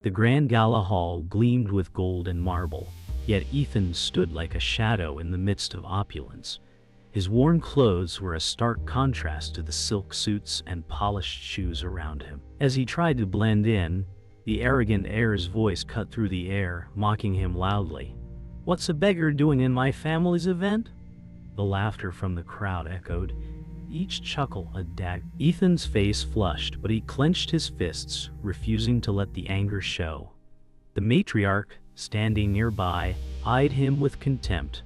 The grand gala hall gleamed with gold and marble, yet Ethan stood like a shadow in the midst of opulence. His worn clothes were a stark contrast to the silk suits and polished shoes around him. As he tried to blend in, the arrogant heir's voice cut through the air, mocking him loudly. "What's a beggar doing in my family's event?" The laughter from the crowd echoed, each chuckle a dagger. Ethan's face flushed, but he clenched his fists, refusing to let the anger show. The matriarch, standing nearby, eyed him with contempt,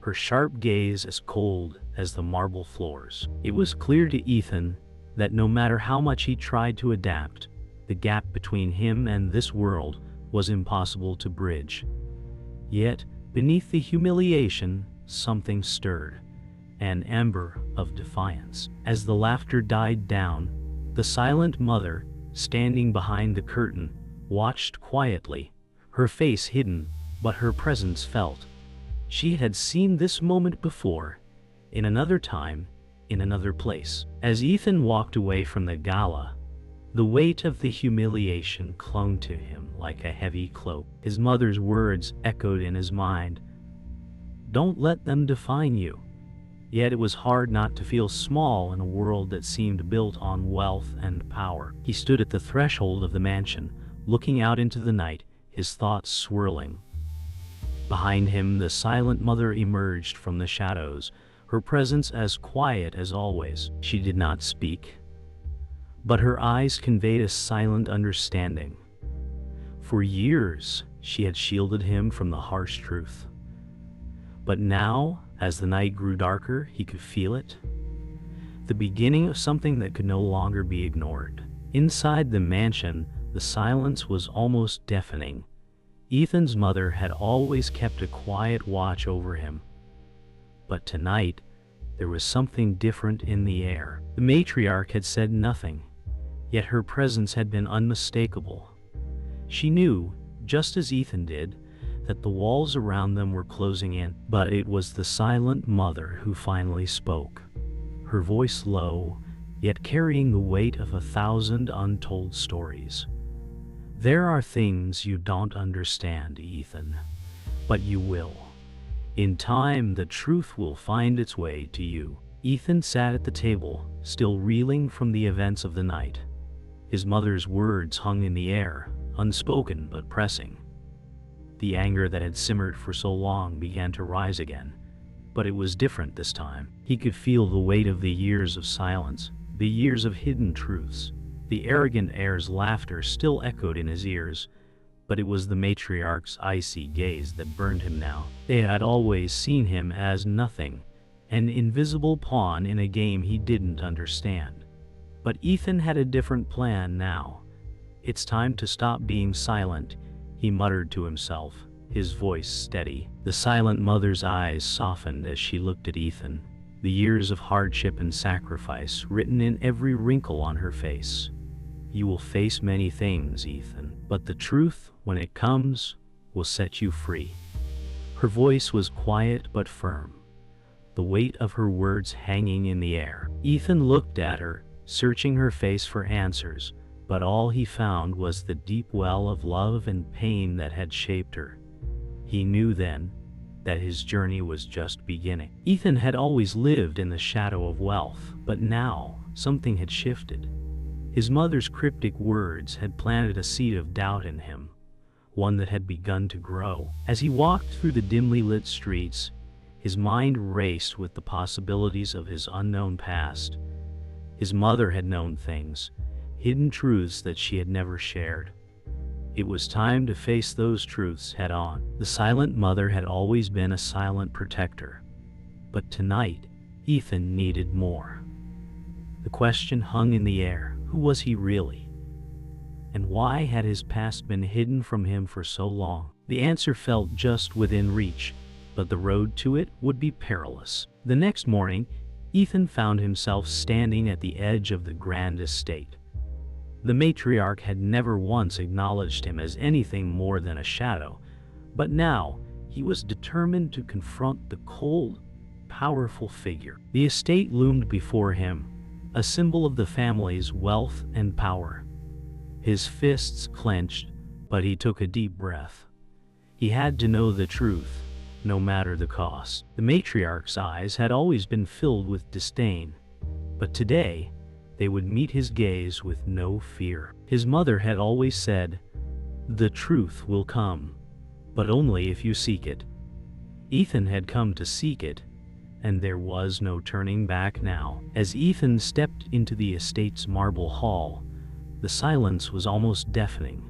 her sharp gaze as cold as the marble floors. It was clear to Ethan that no matter how much he tried to adapt, the gap between him and this world was impossible to bridge. Yet, beneath the humiliation, something stirred, an ember of defiance. As the laughter died down, the silent mother, standing behind the curtain, watched quietly, her face hidden, but her presence felt. She had seen this moment before, in another time, in another place. As Ethan walked away from the gala, the weight of the humiliation clung to him like a heavy cloak. His mother's words echoed in his mind. "Don't let them define you." Yet it was hard not to feel small in a world that seemed built on wealth and power. He stood at the threshold of the mansion, looking out into the night, his thoughts swirling. Behind him, the silent mother emerged from the shadows, her presence as quiet as always. She did not speak, but her eyes conveyed a silent understanding. For years, she had shielded him from the harsh truth. But now, as the night grew darker, he could feel it. The beginning of something that could no longer be ignored. Inside the mansion, the silence was almost deafening. Ethan's mother had always kept a quiet watch over him. But tonight, there was something different in the air. The matriarch had said nothing, yet her presence had been unmistakable. She knew, just as Ethan did, that the walls around them were closing in. But it was the silent mother who finally spoke, her voice low, yet carrying the weight of 1,000 untold stories. "There are things you don't understand, Ethan, but you will. In time, the truth will find its way to you." Ethan sat at the table, still reeling from the events of the night. His mother's words hung in the air, unspoken but pressing. The anger that had simmered for so long began to rise again, but it was different this time. He could feel the weight of the years of silence, the years of hidden truths. The arrogant heir's laughter still echoed in his ears, but it was the matriarch's icy gaze that burned him now. They had always seen him as nothing, an invisible pawn in a game he didn't understand. But Ethan had a different plan now. "It's time to stop being silent," he muttered to himself, his voice steady. The silent mother's eyes softened as she looked at Ethan, the years of hardship and sacrifice written in every wrinkle on her face. "You will face many things, Ethan, but the truth, when it comes, will set you free." Her voice was quiet but firm, the weight of her words hanging in the air. Ethan looked at her, searching her face for answers, but all he found was the deep well of love and pain that had shaped her. He knew then that his journey was just beginning. Ethan had always lived in the shadow of wealth, but now something had shifted. His mother's cryptic words had planted a seed of doubt in him, one that had begun to grow. As he walked through the dimly lit streets, his mind raced with the possibilities of his unknown past. His mother had known things, hidden truths that she had never shared. It was time to face those truths head on. The silent mother had always been a silent protector, but tonight, Ethan needed more. The question hung in the air: who was he really? And why had his past been hidden from him for so long? The answer felt just within reach, but the road to it would be perilous. The next morning, Ethan found himself standing at the edge of the grand estate. The matriarch had never once acknowledged him as anything more than a shadow, but now he was determined to confront the cold, powerful figure. The estate loomed before him, a symbol of the family's wealth and power. His fists clenched, But he took a deep breath. He had to know the truth, no matter the cost. The matriarch's eyes had always been filled with disdain, but today they would meet his gaze with no fear. His mother had always said, "The truth will come, but only if you seek it." Ethan had come to seek it, and there was no turning back now. As Ethan stepped into the estate's marble hall, the silence was almost deafening.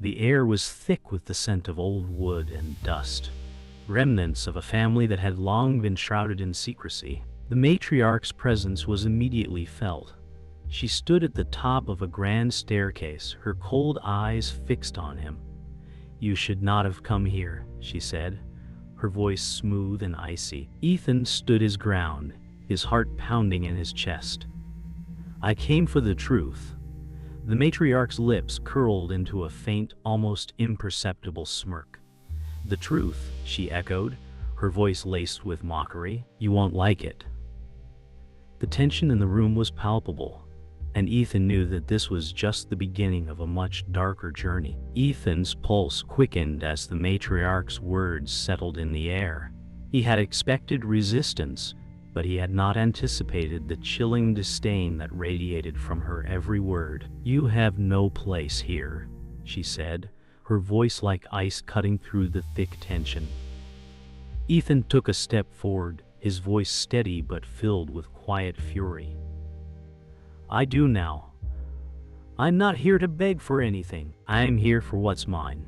The air was thick with the scent of old wood and dust, remnants of a family that had long been shrouded in secrecy. The matriarch's presence was immediately felt. She stood at the top of a grand staircase, her cold eyes fixed on him. "You should not have come here," she said, her voice smooth and icy. Ethan stood his ground, his heart pounding in his chest. "I came for the truth." The matriarch's lips curled into a faint, almost imperceptible smirk. "The truth," she echoed, her voice laced with mockery. "You won't like it." The tension in the room was palpable, and Ethan knew that this was just the beginning of a much darker journey. Ethan's pulse quickened as the matriarch's words settled in the air. He had expected resistance, but he had not anticipated the chilling disdain that radiated from her every word. "You have no place here," she said, her voice like ice cutting through the thick tension. Ethan took a step forward, his voice steady but filled with quiet fury. "I do now. I'm not here to beg for anything. I'm here for what's mine."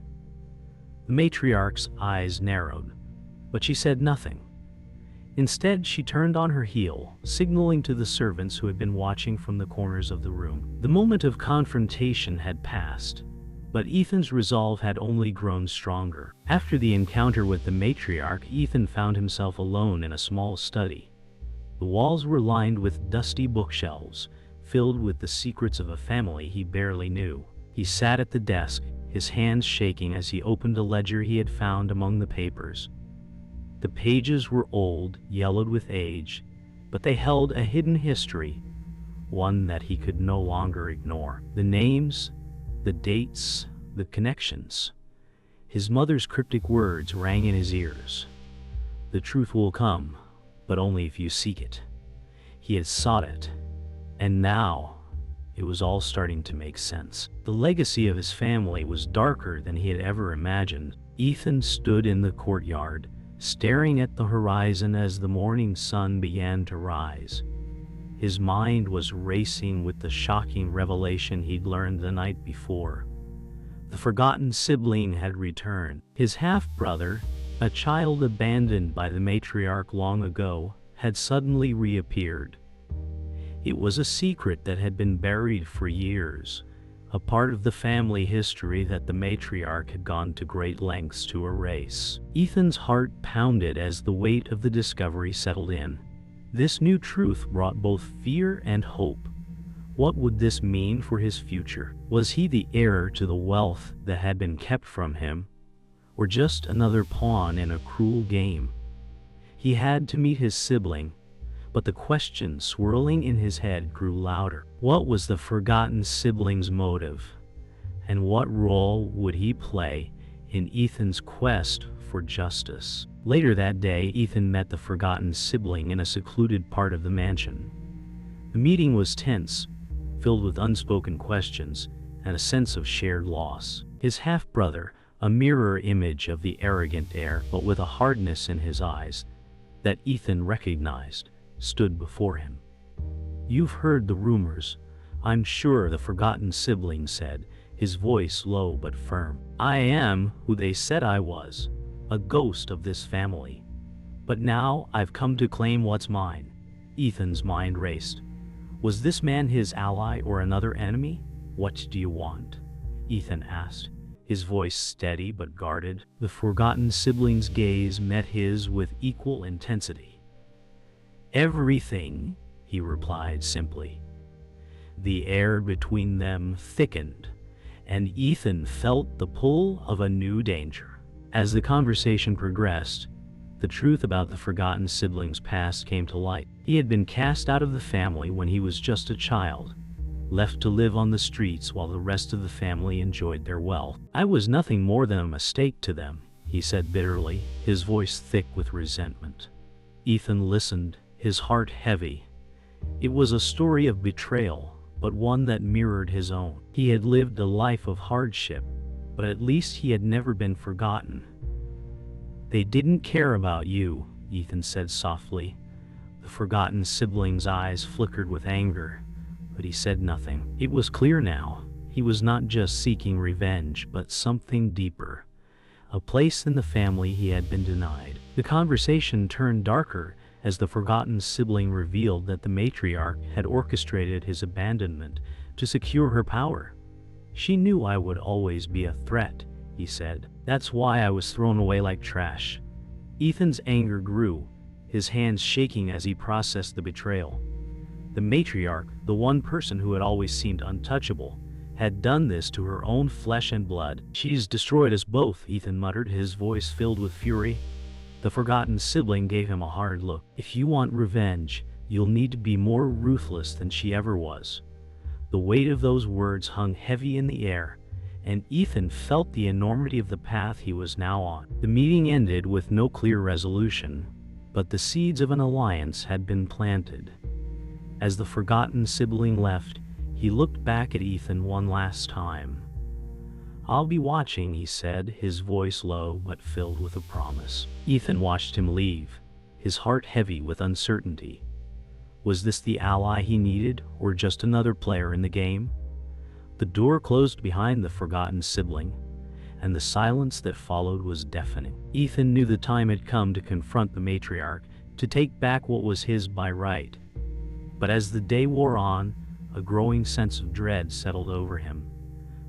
The matriarch's eyes narrowed, but she said nothing. Instead, she turned on her heel, signaling to the servants who had been watching from the corners of the room. The moment of confrontation had passed, but Ethan's resolve had only grown stronger. After the encounter with the matriarch, Ethan found himself alone in a small study. The walls were lined with dusty bookshelves, filled with the secrets of a family he barely knew. He sat at the desk, his hands shaking as he opened a ledger he had found among the papers. The pages were old, yellowed with age, but they held a hidden history, one that he could no longer ignore. The names, the dates, the connections. His mother's cryptic words rang in his ears. "The truth will come, but only if you seek it." He had sought it, and now it was all starting to make sense. The legacy of his family was darker than he had ever imagined. Ethan stood in the courtyard, staring at the horizon as the morning sun began to rise. His mind was racing with the shocking revelation he'd learned the night before. The forgotten sibling had returned. His half-brother, a child abandoned by the matriarch long ago, had suddenly reappeared. It was a secret that had been buried for years, a part of the family history that the matriarch had gone to great lengths to erase. Ethan's heart pounded as the weight of the discovery settled in. This new truth brought both fear and hope. What would this mean for his future? Was he the heir to the wealth that had been kept from him, or just another pawn in a cruel game? He had to meet his sibling, but the question swirling in his head grew louder. What was the forgotten sibling's motive? And what role would he play in Ethan's quest for justice? Later that day, Ethan met the forgotten sibling in a secluded part of the mansion. The meeting was tense, filled with unspoken questions and a sense of shared loss. His half-brother, a mirror image of the arrogant heir, but with a hardness in his eyes that Ethan recognized, stood before him. "You've heard the rumors, I'm sure," the forgotten sibling said, his voice low but firm. "I am who they said I was, a ghost of this family. But now I've come to claim what's mine." Ethan's mind raced. Was this man his ally or another enemy? "What do you want?" Ethan asked, his voice steady but guarded. The forgotten sibling's gaze met his with equal intensity. "Everything," he replied simply. The air between them thickened, and Ethan felt the pull of a new danger. As the conversation progressed, the truth about the forgotten sibling's past came to light. He had been cast out of the family when he was just a child, left to live on the streets while the rest of the family enjoyed their wealth. I was nothing more than a mistake to them, he said bitterly, his voice thick with resentment. Ethan listened, his heart heavy. It was a story of betrayal, but one that mirrored his own. He had lived a life of hardship, but at least he had never been forgotten. They didn't care about you, Ethan said softly. The forgotten sibling's eyes flickered with anger, but he said nothing. It was clear now. He was not just seeking revenge, but something deeper. A place in the family he had been denied. The conversation turned darker as the forgotten sibling revealed that the matriarch had orchestrated his abandonment to secure her power. She knew I would always be a threat, he said. That's why I was thrown away like trash. Ethan's anger grew, his hands shaking as he processed the betrayal. The matriarch, the one person who had always seemed untouchable, had done this to her own flesh and blood. She's destroyed us both, Ethan muttered, his voice filled with fury. The forgotten sibling gave him a hard look. If you want revenge, you'll need to be more ruthless than she ever was. The weight of those words hung heavy in the air, and Ethan felt the enormity of the path he was now on. The meeting ended with no clear resolution, but the seeds of an alliance had been planted. As the forgotten sibling left, he looked back at Ethan one last time. I'll be watching, he said, his voice low but filled with a promise. Ethan watched him leave, his heart heavy with uncertainty. Was this the ally he needed, or just another player in the game? The door closed behind the forgotten sibling, and the silence that followed was deafening. Ethan knew the time had come to confront the matriarch, to take back what was his by right. But as the day wore on, a growing sense of dread settled over him.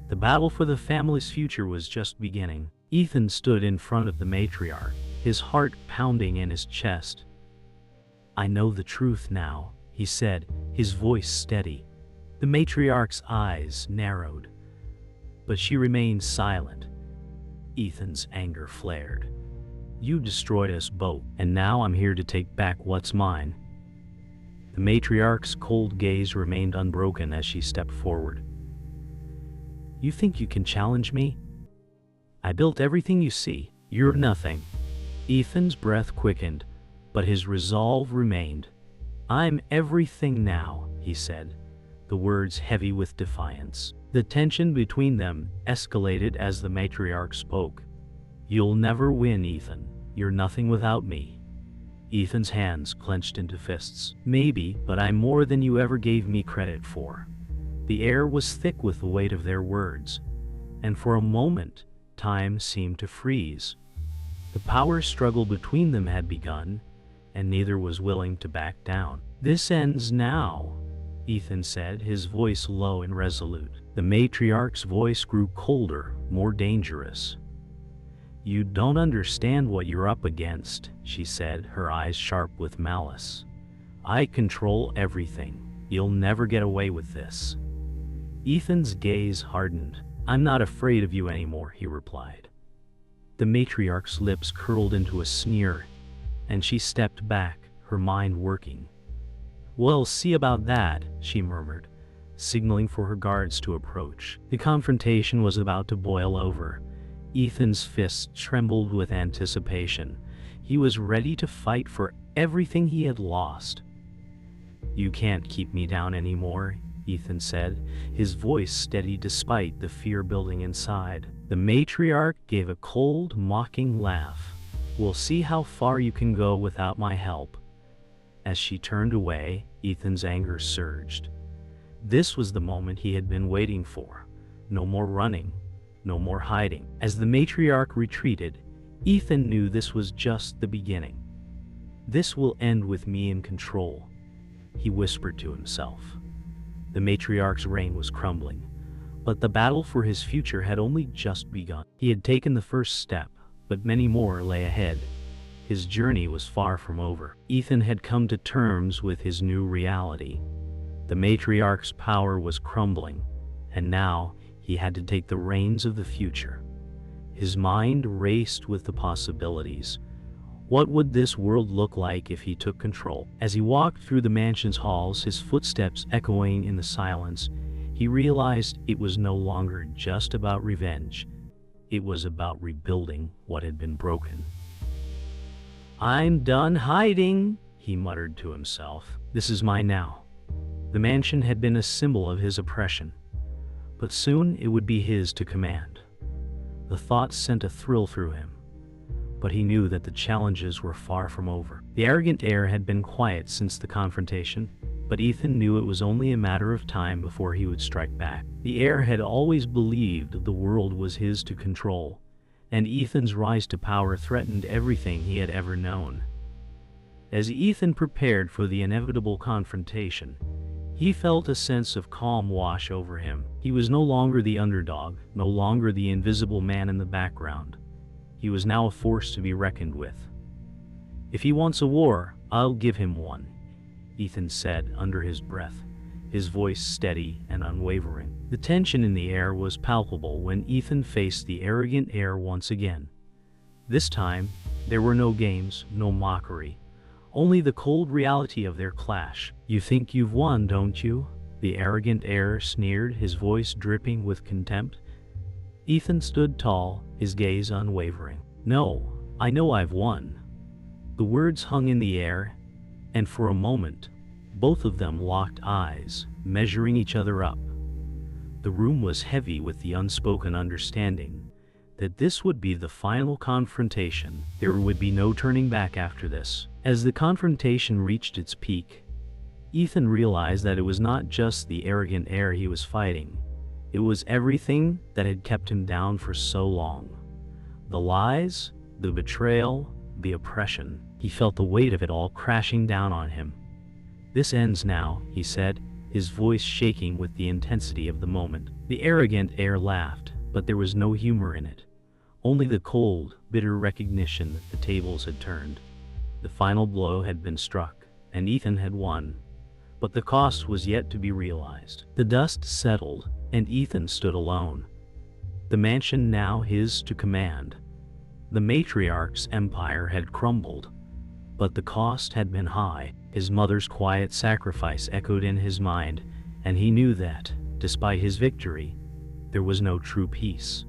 The battle for the family's future was just beginning. Ethan stood in front of the matriarch, his heart pounding in his chest. I know the truth now, he said, his voice steady. The matriarch's eyes narrowed, but she remained silent. Ethan's anger flared. You destroyed us both, and now I'm here to take back what's mine. The matriarch's cold gaze remained unbroken as she stepped forward. You think you can challenge me? I built everything you see. You're nothing. Ethan's breath quickened, but his resolve remained. I'm everything now, he said, the words heavy with defiance. The tension between them escalated as the matriarch spoke. You'll never win, Ethan. You're nothing without me. Ethan's hands clenched into fists. Maybe, but I'm more than you ever gave me credit for. The air was thick with the weight of their words, and for a moment, time seemed to freeze. The power struggle between them had begun, and neither was willing to back down. This ends now, Ethan said, his voice low and resolute. The matriarch's voice grew colder, more dangerous. You don't understand what you're up against, she said, her eyes sharp with malice. I control everything. You'll never get away with this. Ethan's gaze hardened. I'm not afraid of you anymore, he replied. The matriarch's lips curled into a sneer, and she stepped back, her mind working. We'll see about that, she murmured, signaling for her guards to approach. The confrontation was about to boil over. Ethan's fists trembled with anticipation. He was ready to fight for everything he had lost. You can't keep me down anymore, Ethan said, his voice steady despite the fear building inside. The matriarch gave a cold, mocking laugh. We'll see how far you can go without my help. As she turned away, Ethan's anger surged. This was the moment he had been waiting for. No more running, no more hiding. As the matriarch retreated, Ethan knew this was just the beginning. This will end with me in control, he whispered to himself. The matriarch's reign was crumbling, but the battle for his future had only just begun. He had taken the first step, but many more lay ahead. His journey was far from over. Ethan had come to terms with his new reality. The matriarch's power was crumbling, and now he had to take the reins of the future. His mind raced with the possibilities. What would this world look like if he took control? As he walked through the mansion's halls, his footsteps echoing in the silence, he realized it was no longer just about revenge. It was about rebuilding what had been broken. "I'm done hiding," he muttered to himself. "This is mine now." The mansion had been a symbol of his oppression, but soon it would be his to command. The thought sent a thrill through him, but he knew that the challenges were far from over. The arrogant heir had been quiet since the confrontation, but Ethan knew it was only a matter of time before he would strike back. The heir had always believed the world was his to control, and Ethan's rise to power threatened everything he had ever known. As Ethan prepared for the inevitable confrontation, he felt a sense of calm wash over him. He was no longer the underdog, no longer the invisible man in the background. He was now a force to be reckoned with. "If he wants a war, I'll give him one," Ethan said under his breath, his voice steady and unwavering. The tension in the air was palpable when Ethan faced the arrogant heir once again. This time, there were no games, no mockery, only the cold reality of their clash. "You think you've won, don't you?" the arrogant heir sneered, his voice dripping with contempt. Ethan stood tall, his gaze unwavering. "No, I know I've won." The words hung in the air, and for a moment, both of them locked eyes, measuring each other up. The room was heavy with the unspoken understanding that this would be the final confrontation. There would be no turning back after this. As the confrontation reached its peak, Ethan realized that it was not just the arrogant heir he was fighting. It was everything that had kept him down for so long. The lies, the betrayal, the oppression. He felt the weight of it all crashing down on him. "This ends now," he said, his voice shaking with the intensity of the moment. The arrogant heir laughed, but there was no humor in it. Only the cold, bitter recognition that the tables had turned. The final blow had been struck, and Ethan had won. But the cost was yet to be realized. The dust settled, and Ethan stood alone. The mansion now his to command. The matriarch's empire had crumbled, but the cost had been high. His mother's quiet sacrifice echoed in his mind, and he knew that, despite his victory, there was no true peace.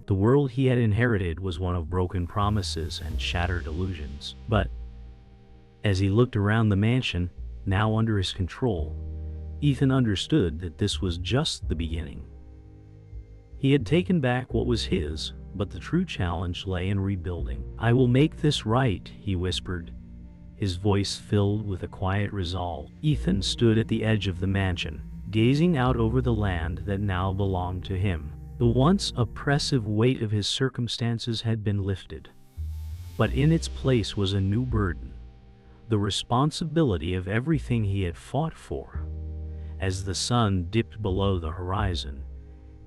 The world he had inherited was one of broken promises and shattered illusions. But as he looked around the mansion, now under his control, Ethan understood that this was just the beginning. He had taken back what was his, but the true challenge lay in rebuilding. "I will make this right," he whispered, his voice filled with a quiet resolve. Ethan stood at the edge of the mansion, gazing out over the land that now belonged to him. The once oppressive weight of his circumstances had been lifted, but in its place was a new burden, the responsibility of everything he had fought for. As the sun dipped below the horizon,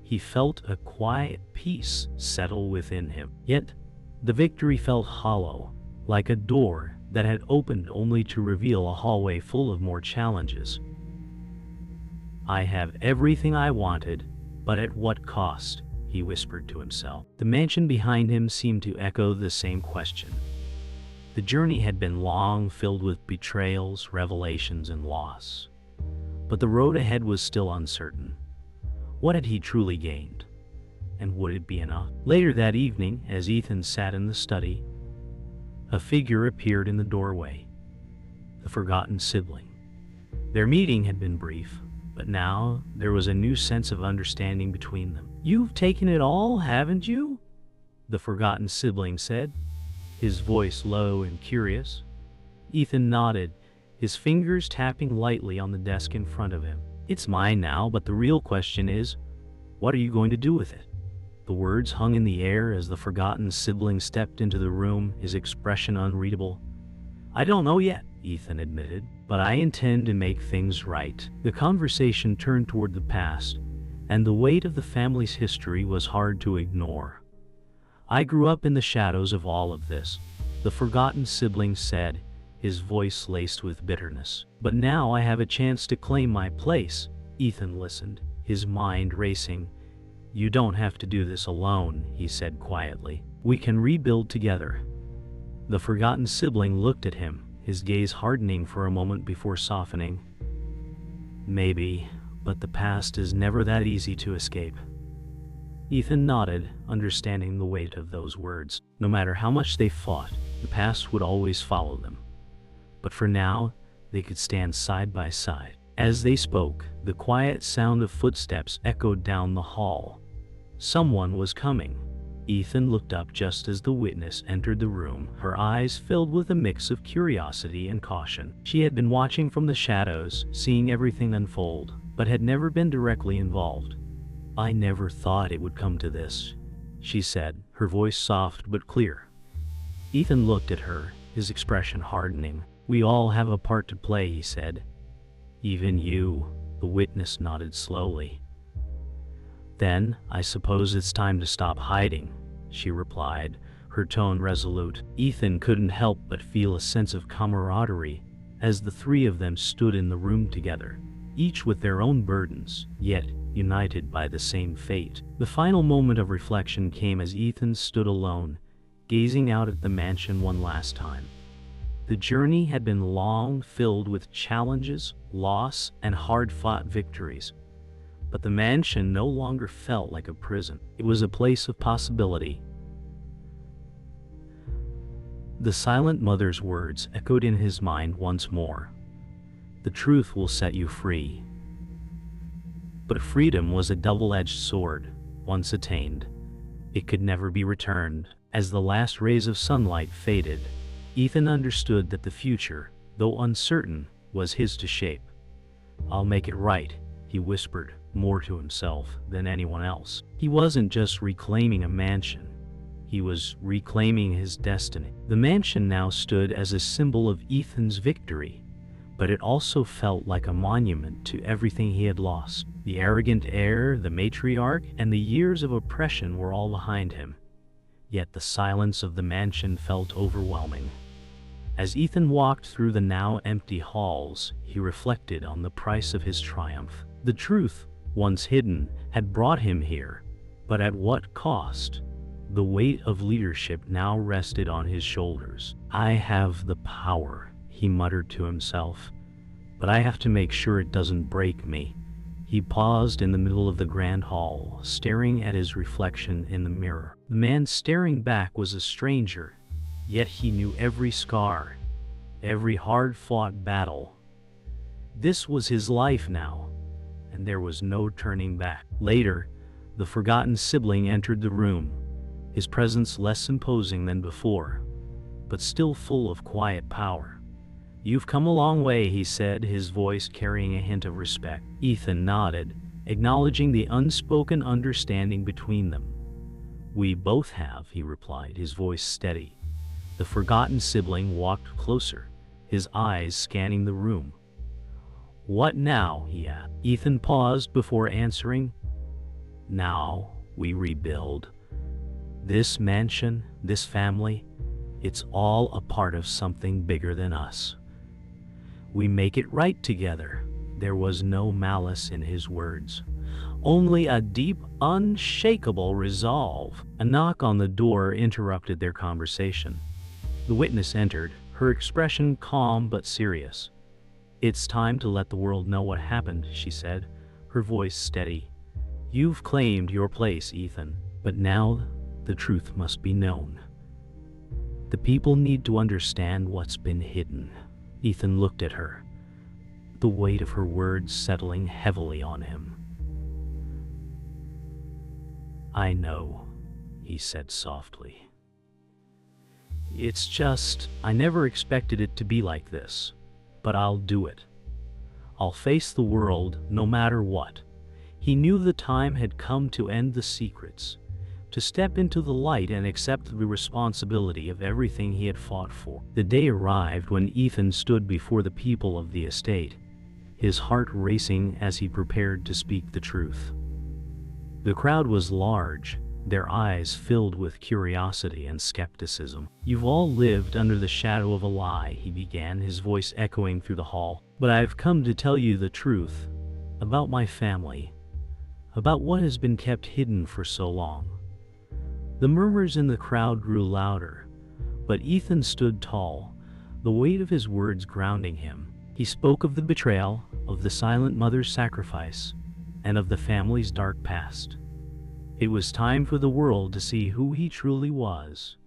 he felt a quiet peace settle within him. Yet, the victory felt hollow, like a door that had opened only to reveal a hallway full of more challenges. "I have everything I wanted, but at what cost?" he whispered to himself. The mansion behind him seemed to echo the same question. The journey had been long, filled with betrayals, revelations, and loss. But the road ahead was still uncertain. What had he truly gained? And would it be enough? Later that evening, as Ethan sat in the study, a figure appeared in the doorway. The forgotten sibling. Their meeting had been brief, but now there was a new sense of understanding between them. "You've taken it all, haven't you?" the forgotten sibling said, his voice low and curious. Ethan nodded, his fingers tapping lightly on the desk in front of him. "It's mine now, but the real question is, what are you going to do with it?" The words hung in the air as the forgotten sibling stepped into the room, his expression unreadable. "I don't know yet," Ethan admitted, "but I intend to make things right." The conversation turned toward the past, and the weight of the family's history was hard to ignore. "I grew up in the shadows of all of this," the forgotten sibling said, his voice laced with bitterness. "But now I have a chance to claim my place." Ethan listened, his mind racing. "You don't have to do this alone," he said quietly. "We can rebuild together." The forgotten sibling looked at him, his gaze hardening for a moment before softening. "Maybe, But the past is never that easy to escape. Ethan nodded, understanding the weight of those words. No matter how much they fought, the past would always follow them. But for now, they could stand side by side. As they spoke, the quiet sound of footsteps echoed down the hall. Someone was coming. Ethan looked up just as the witness entered the room, her eyes filled with a mix of curiosity and caution. She had been watching from the shadows, seeing everything unfold, but had never been directly involved. "I never thought it would come to this," she said, her voice soft but clear. Ethan looked at her, his expression hardening. "We all have a part to play," he said. "Even you," the witness nodded slowly. "Then, I suppose it's time to stop hiding," she replied, her tone resolute. Ethan couldn't help but feel a sense of camaraderie as the three of them stood in the room together, each with their own burdens, yet united by the same fate. The final moment of reflection came as Ethan stood alone, gazing out at the mansion one last time. The journey had been long, filled with challenges, loss, and hard-fought victories. But the mansion no longer felt like a prison. It was a place of possibility. The silent mother's words echoed in his mind once more. "The truth will set you free." But freedom was a double-edged sword. Once attained, it could never be returned. As the last rays of sunlight faded, Ethan understood that the future, though uncertain, was his to shape. "I'll make it right," he whispered, more to himself than anyone else. He wasn't just reclaiming a mansion. He was reclaiming his destiny. The mansion now stood as a symbol of Ethan's victory, but it also felt like a monument to everything he had lost. The arrogant heir, the matriarch, and the years of oppression were all behind him. Yet the silence of the mansion felt overwhelming. As Ethan walked through the now empty halls, he reflected on the price of his triumph. The truth, once hidden, had brought him here, but at what cost? The weight of leadership now rested on his shoulders. "I have the power," he muttered to himself, "but I have to make sure it doesn't break me." He paused in the middle of the grand hall, staring at his reflection in the mirror. The man staring back was a stranger, yet he knew every scar, every hard-fought battle. This was his life now, and there was no turning back. Later, the forgotten sibling entered the room, his presence less imposing than before, but still full of quiet power. "You've come a long way," he said, his voice carrying a hint of respect. Ethan nodded, acknowledging the unspoken understanding between them. "We both have," he replied, his voice steady. The forgotten sibling walked closer, his eyes scanning the room. "What now?" he asked. Ethan paused before answering. "Now we rebuild. This mansion, this family, it's all a part of something bigger than us. We make it right together." There was no malice in his words, only a deep, unshakable resolve. A knock on the door interrupted their conversation. The witness entered, her expression calm but serious. "It's time to let the world know what happened," she said, her voice steady. "You've claimed your place, Ethan, but now the truth must be known. The people need to understand what's been hidden." Ethan looked at her, the weight of her words settling heavily on him. "I know," he said softly. "It's just, I never expected it to be like this, but I'll do it. I'll face the world no matter what." He knew the time had come to end the secrets, to step into the light and accept the responsibility of everything he had fought for. The day arrived when Ethan stood before the people of the estate, his heart racing as he prepared to speak the truth. The crowd was large, their eyes filled with curiosity and skepticism. "You've all lived under the shadow of a lie," he began, his voice echoing through the hall. "But I've come to tell you the truth about my family, about what has been kept hidden for so long." The murmurs in the crowd grew louder, but Ethan stood tall, the weight of his words grounding him. He spoke of the betrayal, of the silent mother's sacrifice, and of the family's dark past. It was time for the world to see who he truly was,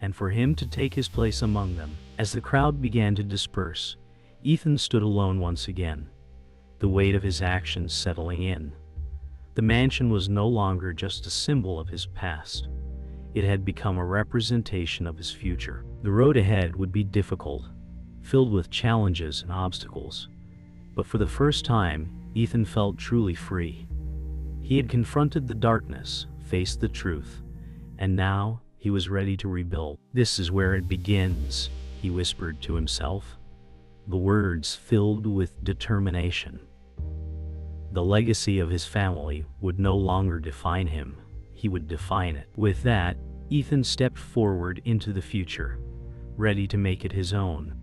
and for him to take his place among them. As the crowd began to disperse, Ethan stood alone once again, the weight of his actions settling in. The mansion was no longer just a symbol of his past. It had become a representation of his future. The road ahead would be difficult, filled with challenges and obstacles. But for the first time, Ethan felt truly free. He had confronted the darkness, faced the truth, and now he was ready to rebuild. "This is where it begins," he whispered to himself, the words filled with determination. The legacy of his family would no longer define him, he would define it. With that, Ethan stepped forward into the future, ready to make it his own.